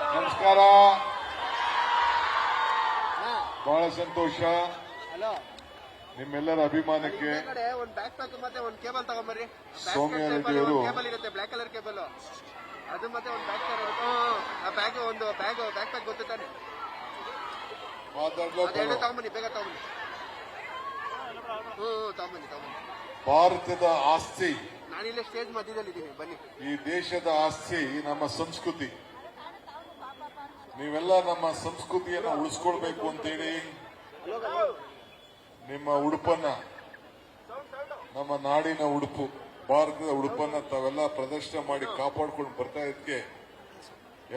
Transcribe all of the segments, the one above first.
ನಮಸ್ಕಾರ. ಬಹಳ ಸಂತೋಷ ನಿಮ್ಮೆಲ್ಲರ ಅಭಿಮಾನಕ್ಕೆ. ಒಂದು ಬ್ಯಾಕ್ ಪ್ಯಾಕ್ ಮತ್ತೆ ಒಂದು ಕೇಬಲ್ ತಗೊಂಬರ್ರಿ. ಸೌಮ್ಯ ರೆಡ್ಡಿ ಅವರು ಕೇಬಲ್ ಇರುತ್ತೆ, ಬ್ಲಾಕ್ ಕಲರ್ ಕೇಬಲ್, ಅದು ಮತ್ತೆ ಒಂದು ಬ್ಯಾಗ್ ತಗೋಬೇಕು. ಆ ಬ್ಯಾಗ್ ಒಂದು ಬ್ಯಾಕ್ ಪ್ಯಾಕ್ ಗೊತ್ತು ತಾನೆ, ತಗೊಂಬನ್ನಿ, ಬೇಗ ತಗೊಂಬನ್ನಿ. ತಗೊಂಬನ್ನಿ. ಭಾರತದ ಆಸ್ತಿ, ನಾನಿಲ್ಲೇ ಸ್ಟೇಜ್ ಮಧ್ಯದಲ್ಲಿ ಇದ್ದೀನಿ, ಬನ್ನಿ. ಈ ದೇಶದ ಆಸ್ತಿ ನಮ್ಮ ಸಂಸ್ಕೃತಿ. ನೀವೆಲ್ಲ ನಮ್ಮ ಸಂಸ್ಕೃತಿಯನ್ನು ಉಳಿಸ್ಕೊಳ್ಬೇಕು ಅಂತೇಳಿ ನಿಮ್ಮ ಉಡುಪನ್ನ, ನಮ್ಮ ನಾಡಿನ ಉಡುಪು, ಭಾರತದ ಉಡುಪನ್ನ ತಾವೆಲ್ಲ ಪ್ರದರ್ಶನ ಮಾಡಿ ಕಾಪಾಡ್ಕೊಂಡು ಬರ್ತಾ ಇದಕ್ಕೆ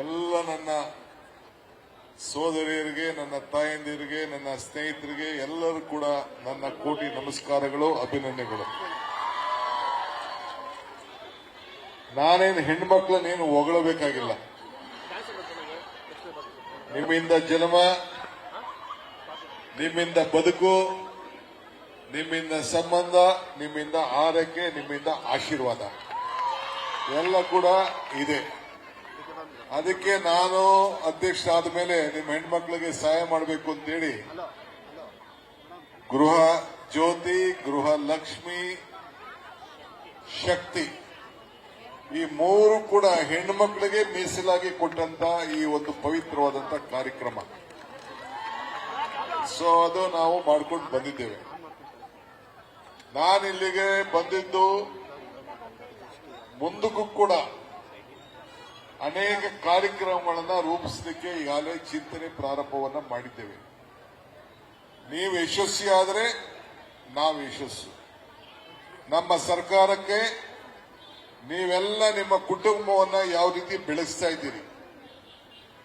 ಎಲ್ಲ ನನ್ನ ಸೋದರಿಯರಿಗೆ, ನನ್ನ ತಾಯಂದಿರಿಗೆ, ನನ್ನ ಸ್ನೇಹಿತರಿಗೆ ಎಲ್ಲರೂ ಕೂಡ ನನ್ನ ಕೋಟಿ ನಮಸ್ಕಾರಗಳು, ಅಭಿನಂದನೆಗಳು. ನಾನೇನು ಹೆಣ್ಮಕ್ಳನ್ನೇನು ಹೊಗಳಬೇಕಾಗಿಲ್ಲ. ನಿಮ್ಮಿಂದ ಜನ್ಮ, ನಿಮ್ಮಿಂದ ಬದುಕು, ನಿಮ್ಮಿಂದ ಸಂಬಂಧ, ನಿಮ್ಮಿಂದ ಆರೈಕೆ, ನಿಮ್ಮಿಂದ ಆಶೀರ್ವಾದ ಎಲ್ಲ ಕೂಡ ಇದೆ. ಅದಕ್ಕೆ ನಾನು ಅಧ್ಯಕ್ಷ ಆದ ಮೇಲೆ ನಿಮ್ಮ ಹೆಣ್ಮಕ್ಳಿಗೆ ಸಹಾಯ ಮಾಡಬೇಕು ಅಂತೇಳಿ ಗೃಹ ಜ್ಯೋತಿ, ಗೃಹ ಲಕ್ಷ್ಮಿ, ಶಕ್ತಿ ಈ ಮೂರು ಕೂಡ ಹೆಣ್ಮಕ್ಳಿಗೆ ಮೀಸಲಾಗಿ ಕೊಟ್ಟಂತ ಈ ಒಂದು ಪವಿತ್ರವಾದಂತ ಕಾರ್ಯಕ್ರಮ. ಸೊ ಅದು ನಾವು ಮಾಡ್ಕೊಂಡು ಬಂದಿದ್ದೇವೆ. ನಾನಿಲ್ಲಿಗೆ ಬಂದಿದ್ದು ಮುಂದಕ್ಕೂ ಕೂಡ ಅನೇಕ ಕಾರ್ಯಕ್ರಮಗಳನ್ನ ರೂಪಿಸಲಿಕ್ಕೆ ಈಗಾಗಲೇ ಚಿಂತನೆ ಪ್ರಾರಂಭವನ್ನ ಮಾಡಿದ್ದೇವೆ. ನೀವು ಯಶಸ್ವಿಯಾದರೆ ನಾವು ಯಶಸ್ಸು. ನಮ್ಮ ಸರ್ಕಾರಕ್ಕೆ ನೀವೆಲ್ಲ ನಿಮ್ಮ ಕುಟುಂಬವನ್ನ ಯಾವ ರೀತಿ ಬೆಳೆಸ್ತಾ ಇದ್ದೀರಿ,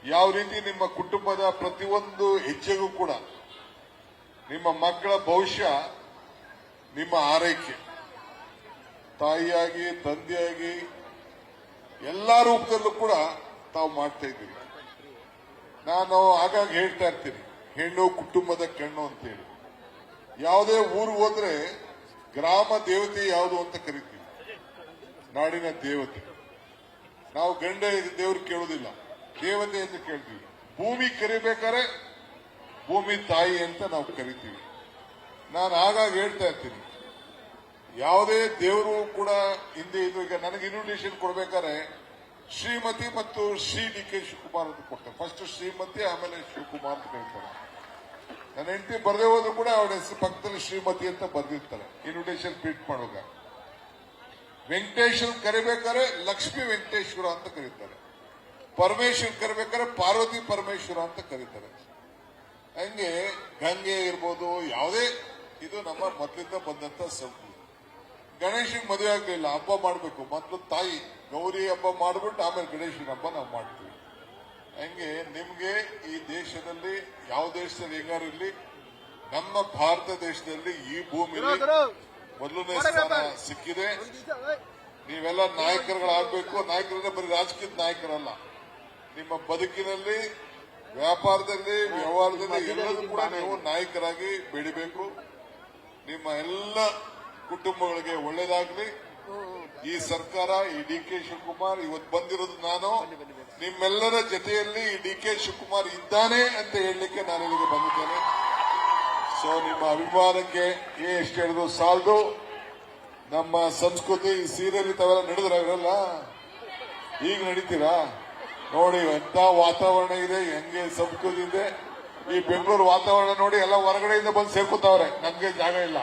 ಯಾವ ರೀತಿ ನಿಮ್ಮ ಕುಟುಂಬದ ಪ್ರತಿಯೊಂದು ಹೆಜ್ಜೆಗೂ ಕೂಡ ನಿಮ್ಮ ಮಕ್ಕಳ ಭವಿಷ್ಯ, ನಿಮ್ಮ ಆರೈಕೆ, ತಾಯಿಯಾಗಿ, ತಂದೆಯಾಗಿ ಎಲ್ಲಾ ರೂಪದಲ್ಲೂ ಕೂಡ ತಾವು ಮಾಡ್ತಾ ಇದ್ದೀರಿ. ನಾನು ಆಗಾಗ ಹೇಳ್ತಾ ಇರ್ತೀನಿ, ಹೆಣ್ಣು ಕುಟುಂಬದ ಕಣ್ಣು ಅಂತೇಳಿ. ಯಾವುದೇ ಊರು ಹೋದ್ರೆ ಗ್ರಾಮ ದೇವತೆ ಯಾವುದು ಅಂತ ಕರಿತೀವಿ, ನಾಡಿನ ದೇವತೆ. ನಾವು ಗಂಡ ದೇವ್ರು ಕೇಳುವುದಿಲ್ಲ, ದೇವತೆ ಅಂತ ಕೇಳ್ತೀವಿ. ಭೂಮಿ ಕರಿಬೇಕಾದ್ರೆ ಭೂಮಿ ತಾಯಿ ಅಂತ ನಾವು ಕರಿತೀವಿ. ನಾನು ಆಗಾಗ ಹೇಳ್ತಾ ಇರ್ತೀನಿ, ಯಾವುದೇ ದೇವರು ಕೂಡ ಹಿಂದೆ ಇದು. ಈಗ ನನಗೆ ಇನ್ವಿಟೇಷನ್ ಕೊಡ್ಬೇಕಾದ್ರೆ ಶ್ರೀಮತಿ ಮತ್ತು ಶ್ರೀ DK ಶಿವಕುಮಾರ್ ಅಂತ ಕೊಡ್ತಾರೆ. ಫಸ್ಟ್ ಶ್ರೀಮತಿ, ಆಮೇಲೆ ಶಿವಕುಮಾರ್ ಅಂತ ಕರೀತಾರೆ. ನನ್ನ ಹೆಂಡತಿ ಬರದೇ ಹೋದ್ರು ಕೂಡ ಅವಳ ಹೆಸರು ಪಕ್ಕದಲ್ಲಿ ಶ್ರೀಮತಿ ಅಂತ ಬರ್ದಿರ್ತಾರೆ ಇನ್ವಿಟೇಷನ್ ಪ್ರಿಂಟ್ ಮಾಡುವಾಗ. ವೆಂಕಟೇಶ್ವರ ಕರಿಬೇಕಾದ್ರೆ ಲಕ್ಷ್ಮೀ ವೆಂಕಟೇಶ್ವರ ಅಂತ ಕರೀತಾರೆ. ಪರಮೇಶ್ವರ್ ಕರಿಬೇಕಾದ್ರೆ ಪಾರ್ವತಿ ಪರಮೇಶ್ವರ ಅಂತ ಕರೀತಾರೆ. ಹಂಗೆ ಗಂಗೆ ಇರ್ಬೋದು, ಯಾವುದೇ ಇದು ನಮ್ಮ ಮೊದಲಿಂದ ಬಂದಂತ ಸಂಸ್ಕೃತಿ. ಗಣೇಶನ್ ಮದುವೆ ಆಗ್ಲಿಲ್ಲ, ಹಬ್ಬ ಮಾಡಬೇಕು, ಮೊದಲು ತಾಯಿ ಗೌರಿ ಹಬ್ಬ ಮಾಡ್ಬಿಟ್ಟು ಆಮೇಲೆ ಗಣೇಶನ ಹಬ್ಬ ನಾವು ಮಾಡ್ತೀವಿ. ಹಂಗೆ ನಿಮ್ಗೆ ಈ ದೇಶದಲ್ಲಿ, ಯಾವ ದೇಶದಲ್ಲಿ ಹೆಂಗಾರಿರ್ಲಿ, ನಮ್ಮ ಭಾರತ ದೇಶದಲ್ಲಿ ಈ ಭೂಮಿಯಲ್ಲಿ ಮೊದಲನೇ ಸ್ಥಾನ ಸಿಕ್ಕಿದೆ. ನೀವೆಲ್ಲ ನಾಯಕರುಗಳಾಗಬೇಕು. ನಾಯಕರನ್ನ ಬರೀ ರಾಜಕೀಯದ ನಾಯಕರಲ್ಲ, ನಿಮ್ಮ ಬದುಕಿನಲ್ಲಿ, ವ್ಯಾಪಾರದಲ್ಲಿ, ವ್ಯವಹಾರದಲ್ಲಿ ಎಲ್ಲರೂ ಕೂಡ ನೀವು ನಾಯಕರಾಗಿ ಬೆಳಿಬೇಕು. ನಿಮ್ಮ ಎಲ್ಲ ಕುಟುಂಬಗಳಿಗೆ ಒಳ್ಳೇದಾಗ್ಲಿ. ಈ ಸರ್ಕಾರ, ಈ DK ಶಿವಕುಮಾರ್ ಇವತ್ತು ಬಂದಿರೋದು, ನಾನು ನಿಮ್ಮೆಲ್ಲರ ಜೊತೆಯಲ್ಲಿ ಈ DK ಶಿವಕುಮಾರ್ ಇದ್ದಾನೆ ಅಂತ ಹೇಳಲಿಕ್ಕೆ ನಾನು ಇಲ್ಲಿಗೆ ಬಂದಿದ್ದೇನೆ. ಸೊ ನಿಮ್ಮ ಅಭಿಮಾನಕ್ಕೆ ಎಷ್ಟು ಹೇಳಿದ್ರು ಸಾಲದು. ನಮ್ಮ ಸಂಸ್ಕೃತಿ ಸೀರಿಯಲ್ ತಾವೆಲ್ಲ ನಡೆದ್ರಲ್ಲ, ಈಗ ನಡೀತೀರಾ ನೋಡಿ. ಎಂತ ವಾತಾವರಣ ಇದೆ, ಹೆಂಗೆ ಸಂಸ್ಕೃತಿ ಇದೆ. ಈ ಬೆಂಗಳೂರು ವಾತಾವರಣ ನೋಡಿ, ಎಲ್ಲ ಹೊರಗಡೆಯಿಂದ ಬಂದು ಸೇರ್ಕೊತಾವ್ರೆ. ನಮ್ಗೆ ಜಾಗ ಇಲ್ಲ,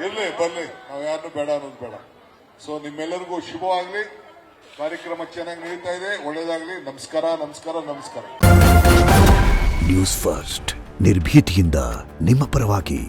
ಇರ್ಲಿ ಬರ್ಲಿ, ನಾವು ಯಾರನ್ನು ಬೇಡ ಅನ್ನೋದು ಬೇಡ. ಸೊ ನಿಮ್ಮೆಲ್ಲರಿಗೂ ಶುಭವಾಗ್ಲಿ. ಕಾರ್ಯಕ್ರಮ ಚೆನ್ನಾಗಿ ನಡೀತಾ ಇದೆ, ಒಳ್ಳೇದಾಗ್ಲಿ. ನಮಸ್ಕಾರ, ನಮಸ್ಕಾರ, ನಮಸ್ಕಾರ. ನ್ಯೂಸ್ ಫಸ್ಟ್, ನಿರ್ಭೀತಿಯಿಂದ ನಿಮ್ಮ ಪರವಾಗಿ.